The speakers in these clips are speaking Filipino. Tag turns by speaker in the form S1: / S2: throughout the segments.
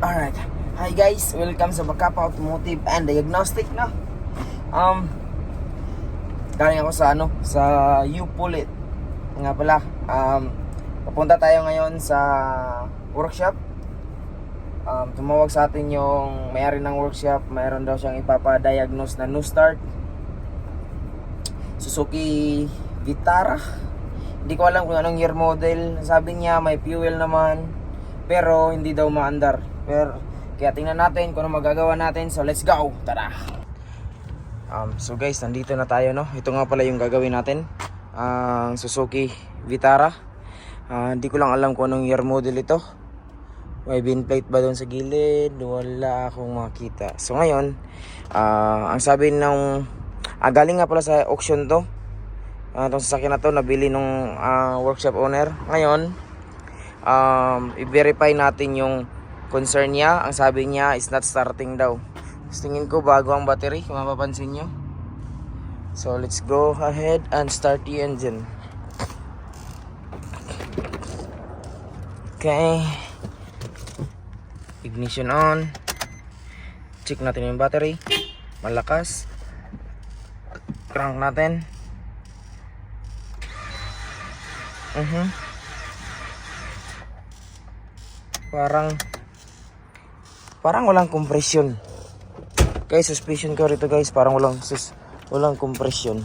S1: Alright. Hi guys, welcome sa Bakapa Automotive and Diagnostic na. Galing ako sa U-Pulit. Nga pala, papunta tayo ngayon sa workshop. Tumawag sa atin yung may-ari ng workshop. Mayroon daw siyang ipapa-diagnose na new start Suzuki Vitara. Hindi ko alam kung anong year model. Sabi niya may fuel naman, pero hindi daw maandar. Kaya tingnan natin kung ano magagawa natin. So let's go, tara. So guys, nandito na tayo, no. Ito nga pala yung gagawin natin, ang Suzuki Vitara. Hindi ko lang alam kung anong year model ito. May bin plate ba doon sa gilid? Wala akong makita. So ngayon, ang sabi ng galing nga pala sa auction to. Itong sasakyan na to nabili nung workshop owner. Ngayon, i-verify natin yung concern niya. Ang sabi niya is not starting daw. Tingin ko bago ang battery, kung mapapansin nyo. So let's go ahead and start the engine. Okay, ignition on. Check natin yung battery. Malakas. Crank natin. Parang walang compression. Guys, suspicion ko rito guys, parang walang compression.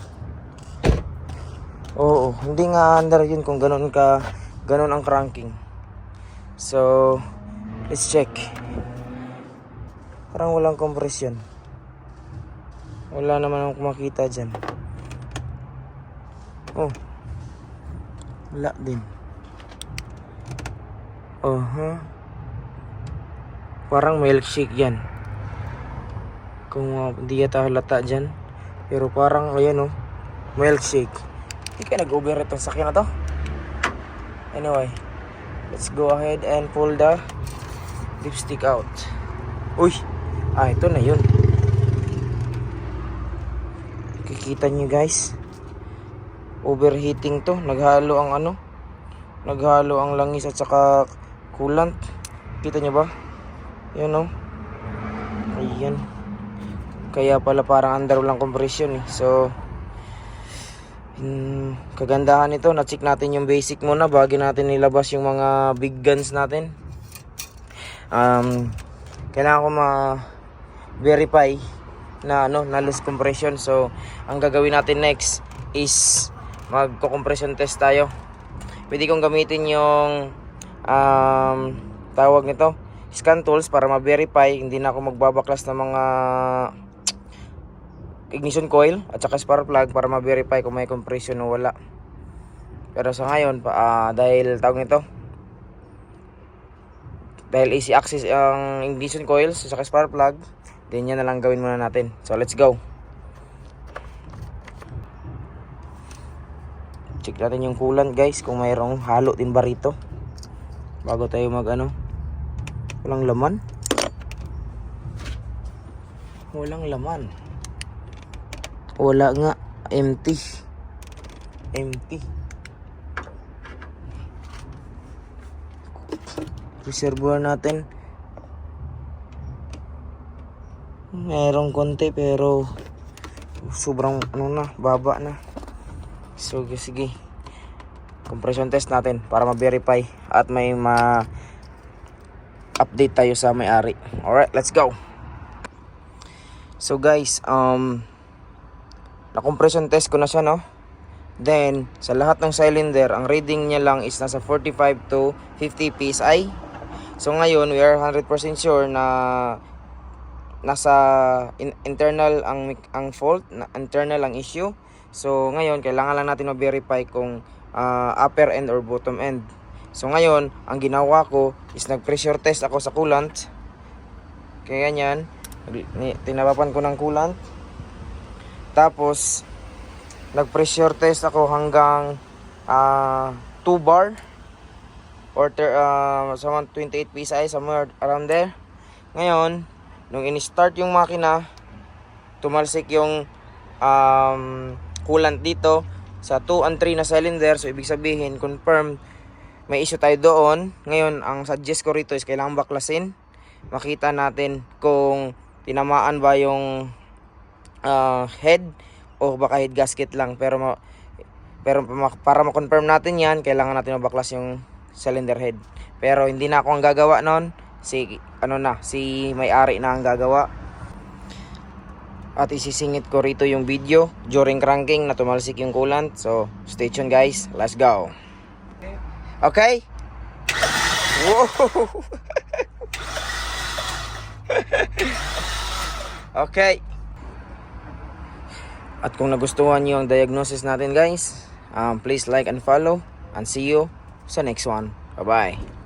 S1: Oo, hindi nga under yun kung ganun ang cranking. So let's check. Parang walang compression. Wala naman akong makita dyan. Oh, wala din. Parang milkshake yan. Kung hindi yata halata dyan. Pero parang ayan, milkshake. Hindi ka nag-over itong sakyan na to. Anyway, let's go ahead and pull the dipstick out. Uy, ito na yun. Kikita nyo guys, overheating to. Naghalo ang langis at saka coolant. Kita nyo ba? Yan, ayan. Kaya pala parang under lang compression eh. So kagandahan nito, na-check natin yung basic muna bago natin nilabas yung mga big guns natin. Kailangan ko ma-verify na na loose compression. So ang gagawin natin next is magko-compression test tayo. Pwede kong gamitin yung tawag nito, scan tools, para ma-verify. Hindi na ako magbabaklas ng mga ignition coil at saka spark plug para ma-verify kung may compression o wala. Pero sa ngayon, dahil tawag nito, dahil easy access ang ignition coils at saka spark plug, then yan na lang gawin muna natin. So let's go. Check natin yung coolant guys, kung mayroong halo din ba rito bago tayo walang laman. Wala nga, empty. Reservoir natin mayroong konti pero sobrang baba na. So sige, compression test natin para ma-verify at may update tayo sa may-ari. Alright, let's go. So guys, na-compression test ko na siya, no? Then, sa lahat ng cylinder, ang reading niya lang is nasa 45 to 50 PSI. So ngayon, we are 100% sure na nasa internal ang fault, internal ang issue. So ngayon, kailangan lang natin ma-verify kung upper end or bottom end. So ngayon, ang ginawa ko is nag-pressure test ako sa coolant. Kaya ganyan, tinapapan ko ng coolant. Tapos nag-pressure test ako hanggang 2 bar or sa 28 PSI, somewhere around there. Ngayon, nung in-start yung makina, tumalsik yung coolant dito sa 2 and 3 na cylinder. So ibig sabihin, confirm may issue tayo doon. Ngayon, ang suggest ko rito is kailangan baklasin makita natin kung tinamaan ba yung head o baka head gasket lang. Pero para ma-confirm natin yan, kailangan natin mabaklas yung cylinder head. Pero hindi na ako ang gagawa nun, si may-ari na ang gagawa. At isisingit ko rito yung video during cranking na tumalsik yung coolant. So stay tuned guys, let's go. Okay. Wow. Okay. At kung nagustuhan niyo ang diagnosis natin guys, please like and follow, and see you sa next one. Bye bye.